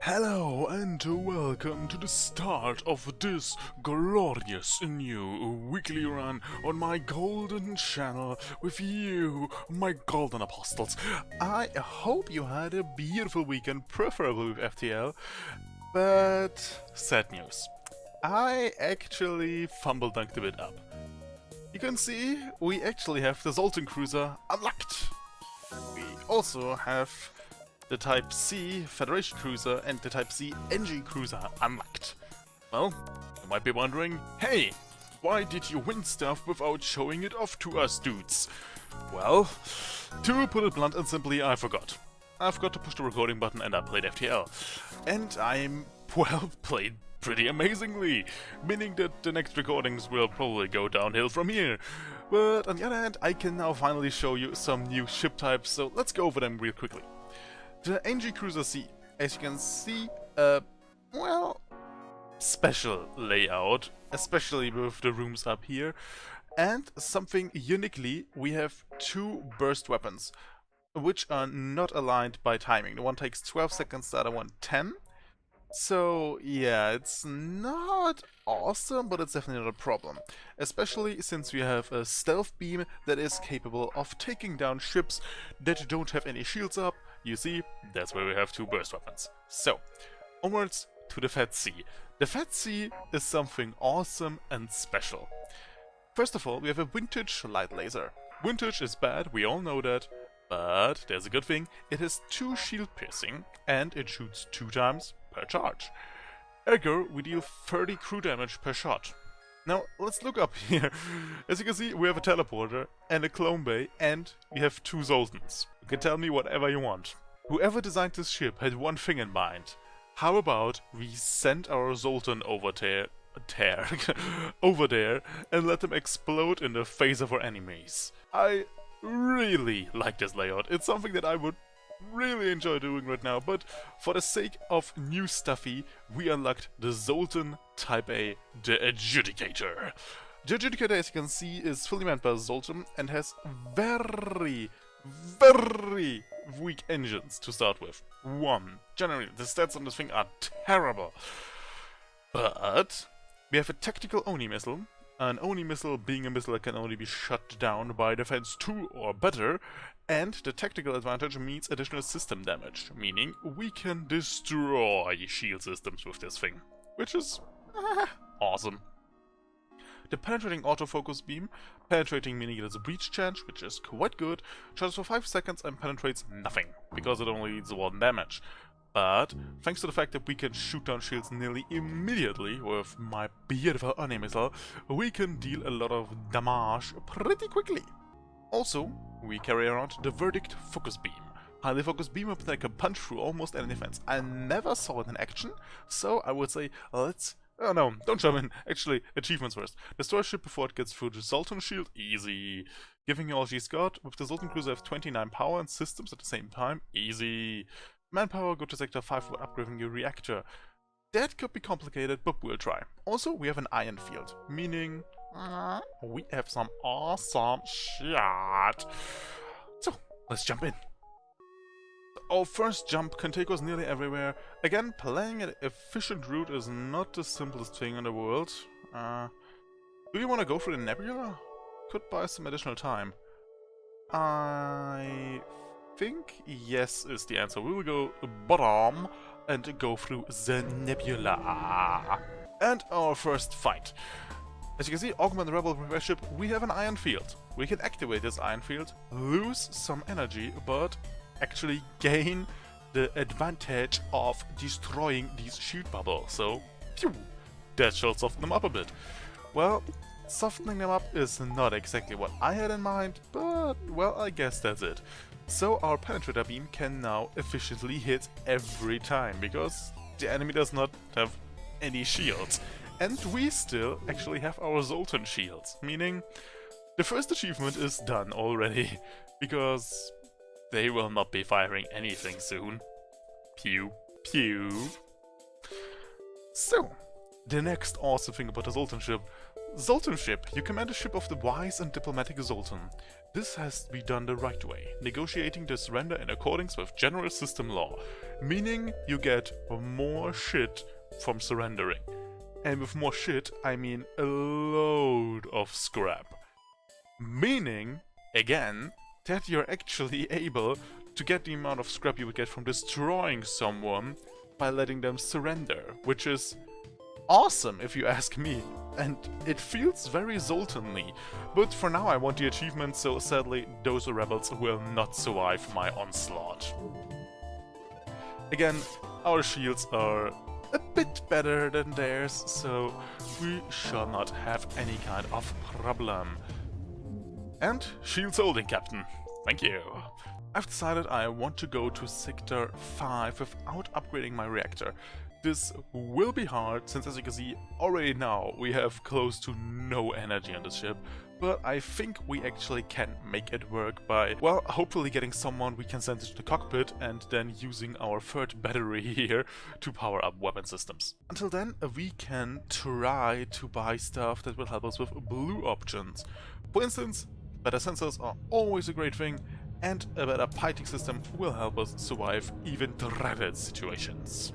Hello and welcome to the start of this glorious new weekly run on my golden channel with you, my golden apostles. I hope you had a beautiful weekend, preferably with FTL, but sad news. I actually fumble-dunked a bit up. You can see we actually have the Zoltan cruiser unlocked. We also have the Type C Federation Cruiser and the Type C NG Cruiser unlocked. Well, you might be wondering, hey, why did you win stuff without showing it off to us dudes? Well, to put it blunt and simply, I forgot. I forgot to push the recording button and I played FTL. And played pretty amazingly, meaning that the next recordings will probably go downhill from here. But on the other hand, I can now finally show you some new ship types, so let's go over them real quickly. The NG Cruiser C, as you can see, special layout, especially with the rooms up here. And something uniquely, we have two burst weapons, which are not aligned by timing. The one takes 12 seconds, the other one 10. So yeah, it's not awesome, but it's definitely not a problem. Especially since we have a stealth beam that is capable of taking down ships that don't have any shields up. You see, that's where we have two burst weapons. So, onwards to the Fat C. The Fat C is something awesome and special. First of all, we have a vintage light laser. Vintage is bad, we all know that, but there's a good thing. It has 2 shield piercing and it shoots 2 times per charge. Ergo, we deal 30 crew damage per shot. Now, let's look up here. As you can see, we have a teleporter and a clone bay, and we have 2 Zoltans. You can tell me whatever you want. Whoever designed this ship had one thing in mind. How about we send our Zoltan over there and let them explode in the face of our enemies? I really like this layout. It's something that I would really enjoy doing right now, but for the sake of new stuffy, we unlocked the Zoltan Type A, the Adjudicator. The Adjudicator, as you can see, is fully manned by Zoltan and has very weak engines to start with. Generally, the stats on this thing are terrible. But we have a tactical Oni missile. An Oni missile being a missile that can only be shut down by defense 2 or better, and the tactical advantage means additional system damage, meaning we can destroy shield systems with this thing, which is awesome. The penetrating autofocus beam, penetrating meaning it has a breach chance, which is quite good, charges for 5 seconds and penetrates nothing, because it only deals 1 damage. But, thanks to the fact that we can shoot down shields nearly immediately with my beautiful Oni missile, we can deal a lot of damage pretty quickly. Also, we carry around the Verdict Focus Beam. Highly focused beam up that can punch through almost any defense. I never saw it in action, so I would say let's... Oh no, don't jump in. Actually, achievements first. Destroy ship before it gets through the Zoltan shield. Easy. Giving you all she's got. With the Zoltan cruiser have 29 power and systems at the same time. Easy. Manpower, go to sector 5 for upgrading your reactor. That could be complicated, but we'll try. Also, we have an ion field, meaning we have some awesome shit. So, let's jump in. Our first jump can take us nearly everywhere. Again, playing an efficient route is not the simplest thing in the world. Do you want to go for the nebula? Could buy some additional time. I think yes is the answer. We will go bottom and go through the nebula. And our first fight. As you can see, augment the rebel repair ship, we have an ion field. We can activate this ion field, lose some energy, but actually gain the advantage of destroying these shield bubbles. So, phew, that should soften them up a bit. Well, softening them up is not exactly what I had in mind, but, well, I guess that's it. So our penetrator beam can now efficiently hit every time, because the enemy does not have any shields. And we still actually have our Zoltan shields, meaning the first achievement is done already, because they will not be firing anything soon. Pew Pew. So, the next awesome thing about the Zoltan ship, Zoltan ship. You command a ship of the wise and diplomatic Zoltan. This has to be done the right way, negotiating the surrender in accordance with general system law, meaning you get more shit from surrendering. And with more shit, I mean a load of scrap. Meaning, again, that you're actually able to get the amount of scrap you would get from destroying someone by letting them surrender, which is awesome if you ask me, and it feels very Zoltan-y. But for now I want the achievement, so sadly those rebels will not survive my onslaught. Again, our shields are a bit better than theirs, so we shall not have any kind of problem. And shields holding, Captain. Thank you. I've decided I want to go to Sector 5 without upgrading my reactor. This will be hard, since as you can see already now we have close to no energy on the ship, but I think we actually can make it work by, well, hopefully getting someone we can send into the cockpit and then using our third battery here to power up weapon systems. Until then, we can try to buy stuff that will help us with blue options. For instance, better sensors are always a great thing, and a better piping system will help us survive even dreaded situations.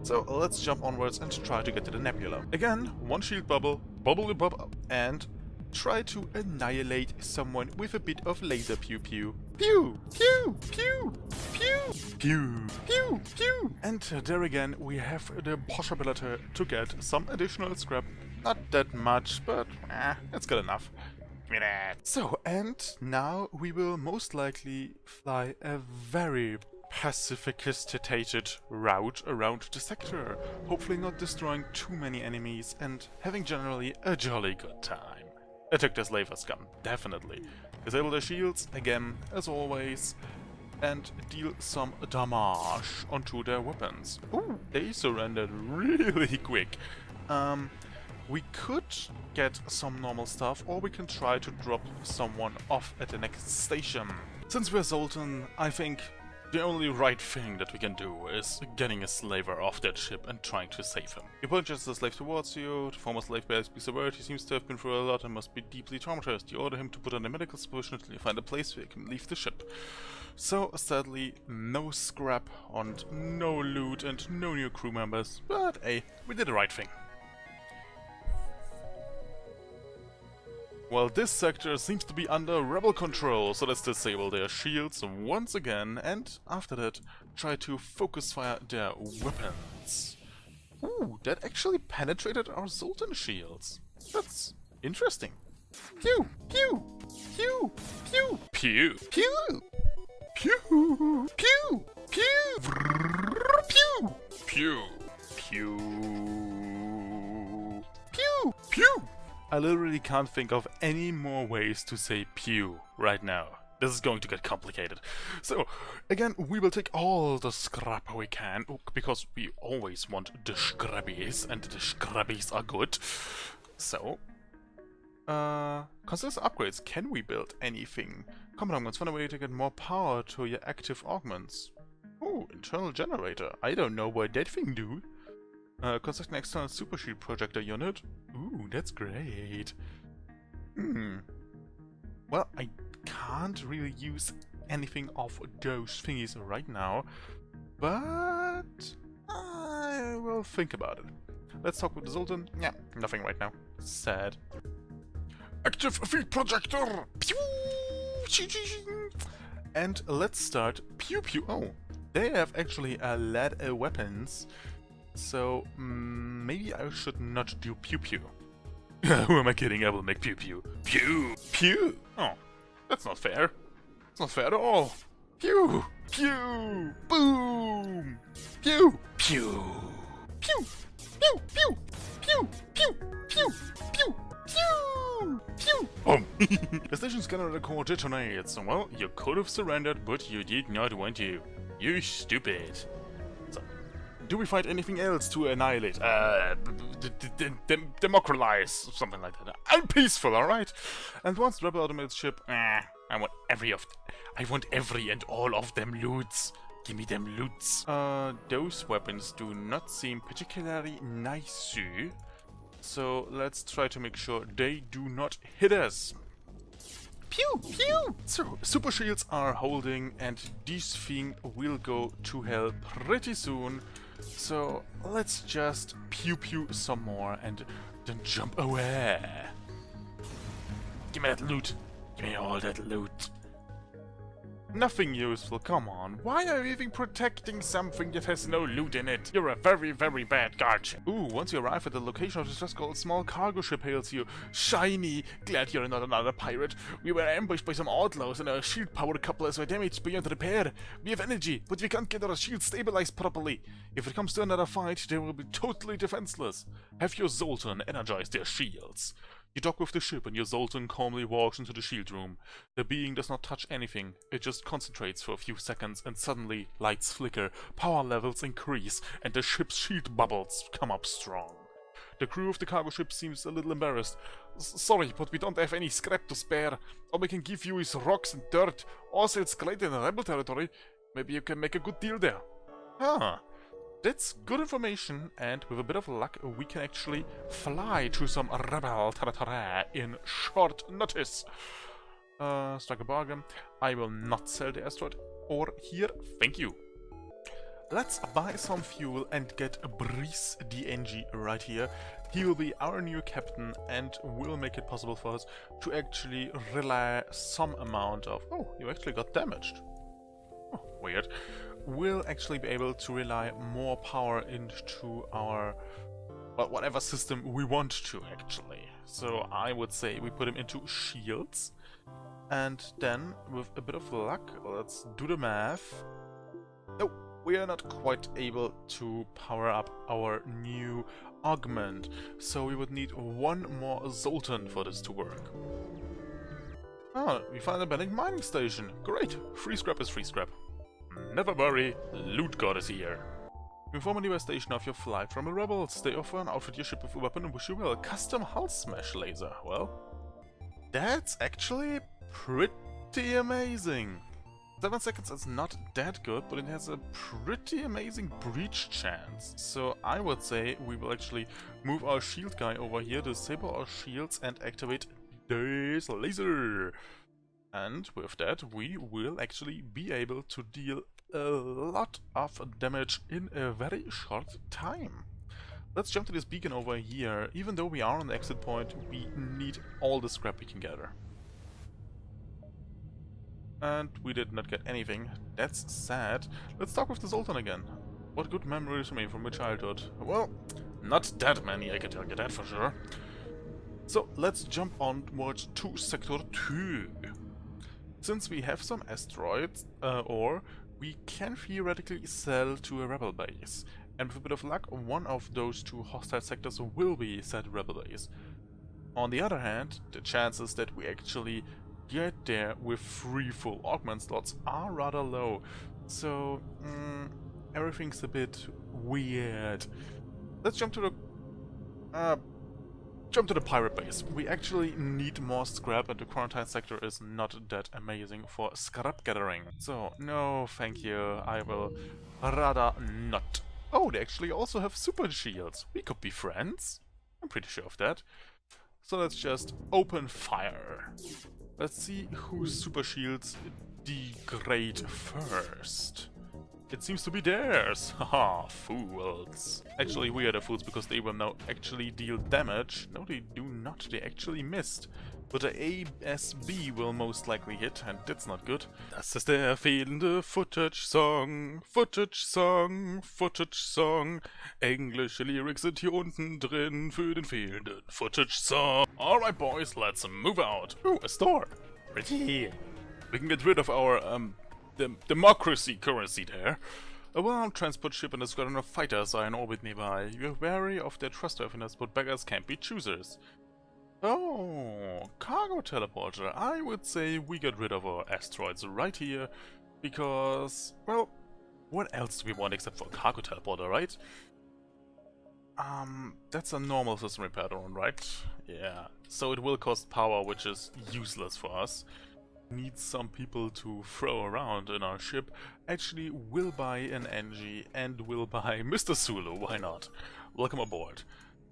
So let's jump onwards and try to get to the nebula. Again, one shield bubble, bubble, and try to annihilate someone with a bit of laser pew pew. Pew! Pew! Pew! Pew! Pew! Pew! Pew! And there again we have the possibility to get some additional scrap. Not that much, but it's good enough. So, and now we will most likely fly a very pacificated route around the sector, hopefully not destroying too many enemies and having generally a jolly good time. Attack the slaver scum, definitely. Disable their shields, again, as always, and deal some damage onto their weapons. Ooh, they surrendered really quick. We could get some normal stuff, or we can try to drop someone off at the next station. Since we're Zoltan, I think the only right thing that we can do is getting a slaver off that ship and trying to save him. You purchase the slave towards you, the former slave bears be severed, he seems to have been through a lot and must be deeply traumatized. You order him to put on a medical supervision until you find a place where you can leave the ship. So, sadly, no scrap and no loot and no new crew members, but hey, we did the right thing. Well, this sector seems to be under rebel control, so let's disable their shields once again, and after that, try to focus fire their weapons. Ooh, that actually penetrated our Zoltan shields. That's interesting. Pew! Pew! Pew! Pew! Pew! Pew! Pew! Pew! Pew! Pew! Pew! Pew! Pew! Pew! I literally can't think of any more ways to say pew right now. This is going to get complicated. So, again, we will take all the scrap we can, because we always want the scrabbies, and the scrabbies are good. So, consider upgrades. Can we build anything? Common augments, find a way to get more power to your active augments. Oh, internal generator. I don't know what that thing do. Construct an external super shield projector unit. Ooh, that's great. Well, I can't really use anything of those thingies right now, but I will think about it. Let's talk with the Zoltan. Yeah, nothing right now. Sad. Active field projector! Pew! And let's start Pew Pew. Oh, they have actually lead weapons. So, maybe I should not do Pew Pew. Who am I kidding? I will make Pew Pew. Pew! Pew! Oh, that's not fair. It's not fair at all. Pew! Pew! Boom! Pew! Pew! Pew! Pew! Pew! Pew! Pew! Pew! Pew! Pew! Pew! Boom! The station's generator core detonates. Well, you could have surrendered, but you did not want to. You stupid. Do we find anything else to annihilate? Democratize, something like that. I'm peaceful, alright? And once the rebel automated ship, I want every and all of them loots. Give me them loots. Those weapons do not seem particularly nice. So let's try to make sure they do not hit us. Pew! Pew! So, super shields are holding, and this thing will go to hell pretty soon. So, let's just pew pew some more and then jump away. Give me that loot. Give me all that loot. Nothing useful, come on. Why are you even protecting something that has no loot in it? You're a very, very bad guard. Ooh, once you arrive at the location of the just called small cargo ship hails you. Shiny! Glad you're not another pirate. We were ambushed by some outlaws and our shield power couplers were damaged beyond repair. We have energy, but we can't get our shield stabilized properly. If it comes to another fight, they will be totally defenseless. Have your Zoltan energize their shields. You dock with the ship and your Zoltan calmly walks into the shield room. The being does not touch anything, it just concentrates for a few seconds and suddenly lights flicker, power levels increase, and the ship's shield bubbles come up strong. The crew of the cargo ship seems a little embarrassed. Sorry, but we don't have any scrap to spare. All we can give you is rocks and dirt. Also, it's great in rebel territory. Maybe you can make a good deal there. Huh. That's good information, and with a bit of luck, we can actually fly to some rebel territory in short notice. Strike a bargain. I will not sell the asteroid or here, thank you. Let's buy some fuel and get Breeze the NG right here. He will be our new captain and will make it possible for us to actually rely some amount of... Oh, you actually got damaged. Oh, weird. We'll actually be able to rely more power into our, well, whatever system we want to, actually. So I would say we put him into shields, and then, with a bit of luck, let's do the math. No, we are not quite able to power up our new augment, so we would need one more Zoltan for this to work. Ah, we found a abandoned mining station. Great, free scrap is free scrap. Never worry, Loot God is here. Inform a nearby station of your flight from the rebels. They offer an outfit your ship with a weapon and wish you well. Custom hull smash laser. Well, that's actually pretty amazing. 7 seconds is not that good, but it has a pretty amazing breach chance. So I would say we will actually move our shield guy over here, disable our shields and activate this laser. And with that, we will actually be able to deal a lot of damage in a very short time. Let's jump to this beacon over here. Even though we are on the exit point, we need all the scrap we can gather. And we did not get anything. That's sad. Let's talk with the Zoltan again. What good memories remain from my childhood? Well, not that many, I can tell you that for sure. So let's jump onwards to Sector 2. Since we have some asteroids, ore, we can theoretically sell to a rebel base. And with a bit of luck, one of those two hostile sectors will be said rebel base. On the other hand, the chances that we actually get there with 3 full augment slots are rather low. So, everything's a bit weird. Let's jump to the pirate base. We actually need more scrap, and the quarantine sector is not that amazing for scrap gathering. So, no thank you, I will rather not. Oh, they actually also have super shields. We could be friends. I'm pretty sure of that. So let's just open fire. Let's see whose super shields degrade first. It seems to be theirs! Haha, fools! Actually, we are the fools because they will now actually deal damage. No, they do not. They actually missed. But the ASB will most likely hit, and that's not good. Das ist der fehlende Footage-Song. Footage-Song. Footage-Song. Englische Lyrics sind hier unten drin für den fehlenden Footage-Song. Alright, boys, let's move out. Ooh, a store. Pretty. We can get rid of our, the democracy currency there. A well-armed transport ship and a squadron of fighters are in orbit nearby. You're wary of their trustworthiness, but beggars can't be choosers. Oh, cargo teleporter. I would say we get rid of our asteroids right here, because, well, what else do we want except for a cargo teleporter, right? That's a normal system repair drone, right? Yeah, so it will cost power, which is useless for us. Need some people to throw around in our ship. Actually, we'll buy an NG and we'll buy Mr. Sulu, why not? Welcome aboard.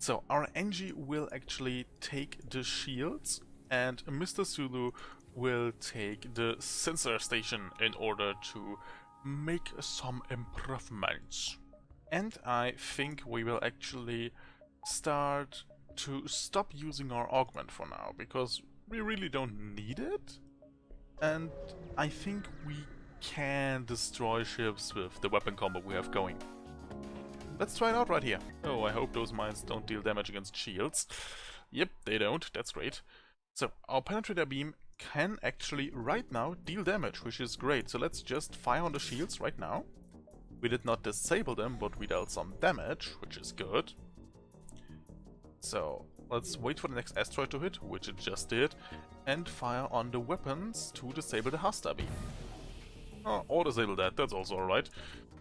So our NG will actually take the shields, and Mr. Zulu will take the sensor station in order to make some improvements. And I think we will actually start to stop using our augment for now, because we really don't need it. And I think we can destroy ships with the weapon combo we have going. Let's try it out right here. Oh, I hope those mines don't deal damage against shields. Yep, they don't. That's great. So, our penetrator beam can actually, right now, deal damage, which is great. So let's just fire on the shields right now. We did not disable them, but we dealt some damage, which is good. So, let's wait for the next asteroid to hit, which it just did, and fire on the weapons to disable the Hasta beam. Oh, or disable that, that's also alright.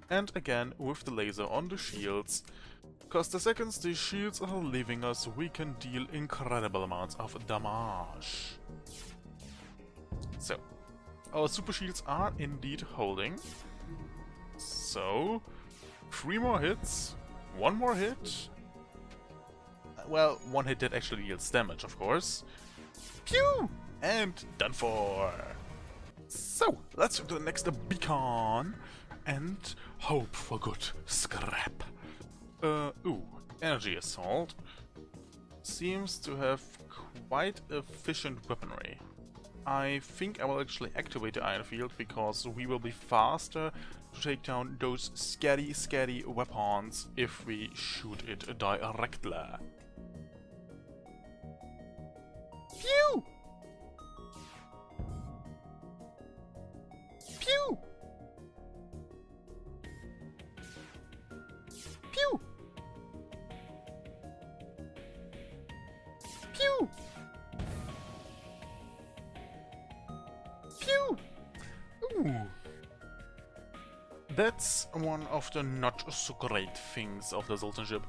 And again, with the laser on the shields, because the seconds the shields are leaving us, we can deal incredible amounts of damage. So, our super shields are indeed holding. So, 3 more hits, 1 more hit. Well, 1 hit that actually deals damage, of course. Pew! And done for! So, let's go to the next beacon and hope for good scrap. Ooh, energy assault. Seems to have quite efficient weaponry. I think I will actually activate the iron field because we will be faster to take down those scary weapons if we shoot it directly. Pew! Pew! Pew! Pew! Pew! Ooh. That's one of the not so great things of the Zoltan ship.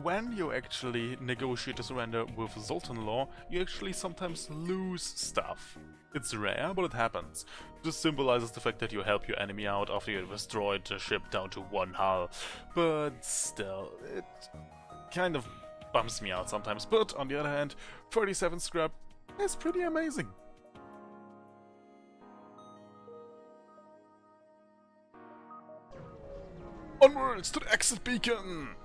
When you actually negotiate a surrender with Zoltan law, you actually sometimes lose stuff. It's rare, but it happens. This symbolizes the fact that you help your enemy out after you have destroyed the ship down to 1 hull. But still, it kind of bums me out sometimes. But on the other hand, 37 scrap is pretty amazing. Onwards to the exit beacon!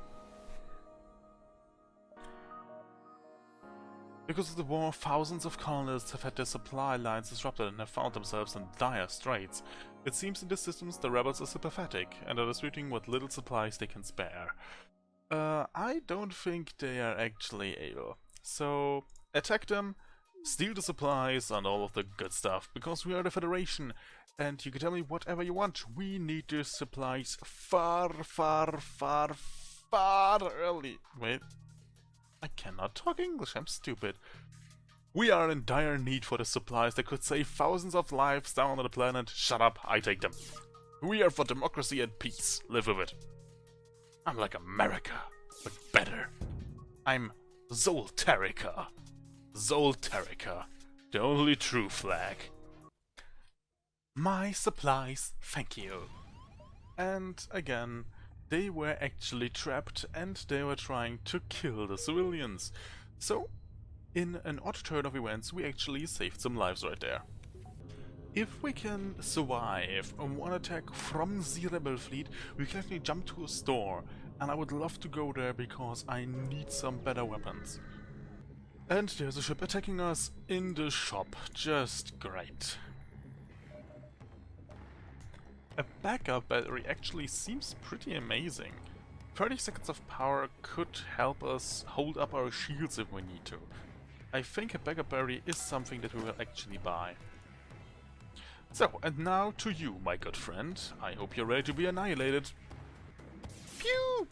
Because of the war, thousands of colonists have had their supply lines disrupted and have found themselves in dire straits. It seems in the systems the rebels are sympathetic and are distributing what little supplies they can spare. I don't think they are actually able. So, attack them, steal the supplies and all of the good stuff, because we are the Federation, and you can tell me whatever you want. We need the supplies far early. Wait. I cannot talk English, I'm stupid. We are in dire need for the supplies that could save thousands of lives down on the planet. Shut up, I take them. We are for democracy and peace. Live with it. I'm like America, but better. I'm Zolterica. Zolterica, the only true flag. My supplies, thank you. And again, they were actually trapped and they were trying to kill the civilians. So, in an odd turn of events, we actually saved some lives right there. If we can survive one attack from the rebel fleet, we can actually jump to a store. And I would love to go there because I need some better weapons. And there's a ship attacking us in the shop. Just great. A backup battery actually seems pretty amazing. 30 seconds of power could help us hold up our shields if we need to. I think a backup battery is something that we will actually buy. So, and now to you, my good friend. I hope you're ready to be annihilated. Pew!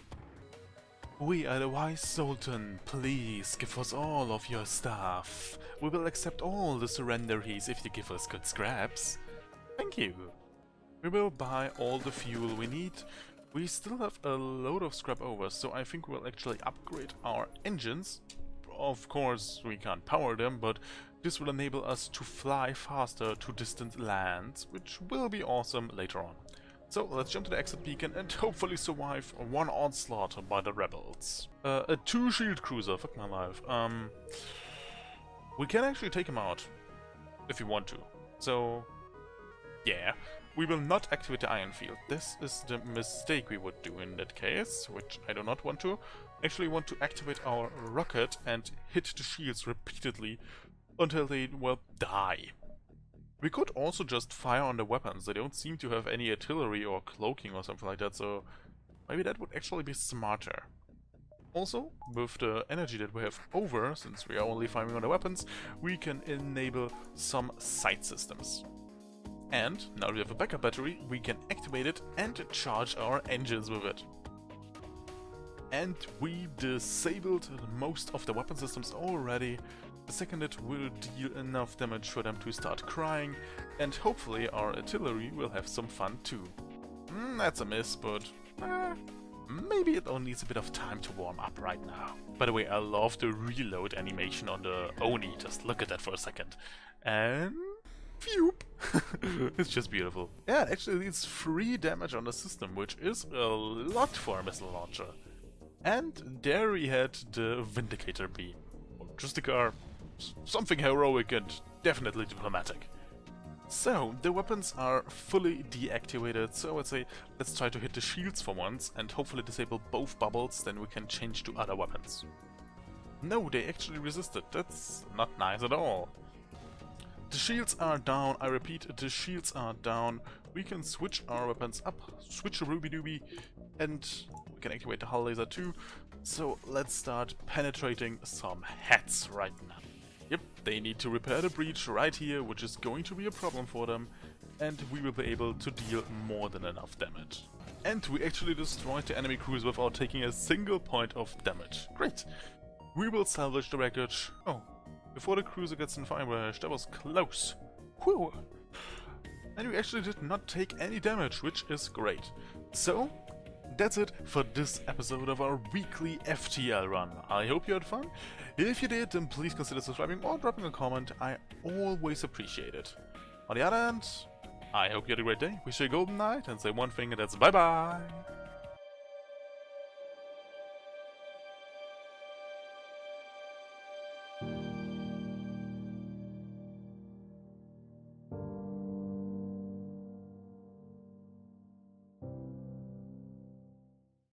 We are the wise Zoltan. Please give us all of your stuff. We will accept all the surrenderies if you give us good scraps. Thank you. We will buy all the fuel we need. We still have a load of scrap over, so I think we'll actually upgrade our engines. Of course, we can't power them, but this will enable us to fly faster to distant lands, which will be awesome later on. So let's jump to the exit beacon and hopefully survive one onslaught by the rebels. A 2-shield cruiser, fuck my life. We can actually take him out if we want to. So yeah, we will not activate the ion field. This is the mistake we would do in that case, which I do not want to. Actually want to activate our rocket and hit the shields repeatedly until they, well, die. We could also just fire on the weapons. They don't seem to have any artillery or cloaking or something like that, so maybe that would actually be smarter. Also, with the energy that we have over, since we are only firing on the weapons, we can enable some sight systems. And now we have a backup battery, we can activate it and charge our engines with it. And we disabled most of the weapon systems already. The second it will deal enough damage for them to start crying, and hopefully our artillery will have some fun too. That's a miss, but maybe it only needs a bit of time to warm up right now. By the way, I love the reload animation on the Oni, just look at that for a second. And phew! It's just beautiful. Yeah, it actually leads 3 damage on the system, which is a lot for a missile launcher. And there we had the Vindicator beam. Just a car, something heroic and definitely diplomatic. So, the weapons are fully deactivated, so I would say let's try to hit the shields for once and hopefully disable both bubbles, then we can change to other weapons. No, they actually resisted, that's not nice at all. The shields are down, I repeat, the shields are down. We can switch our weapons up, switch a Ruby Doobie, and we can activate the hull laser too. So let's start penetrating some heads right now. Yep, they need to repair the breach right here, which is going to be a problem for them, and we will be able to deal more than enough damage. And we actually destroyed the enemy cruiser without taking a single point of damage. Great! We will salvage the wreckage. Oh, before the cruiser gets in fire barrage, that was close. Whew! And we actually did not take any damage, which is great. So, that's it for this episode of our weekly FTL run. I hope you had fun. If you did, then please consider subscribing or dropping a comment. I always appreciate it. On the other hand, I hope you had a great day. Wish you a golden night and say one thing, and that's bye bye!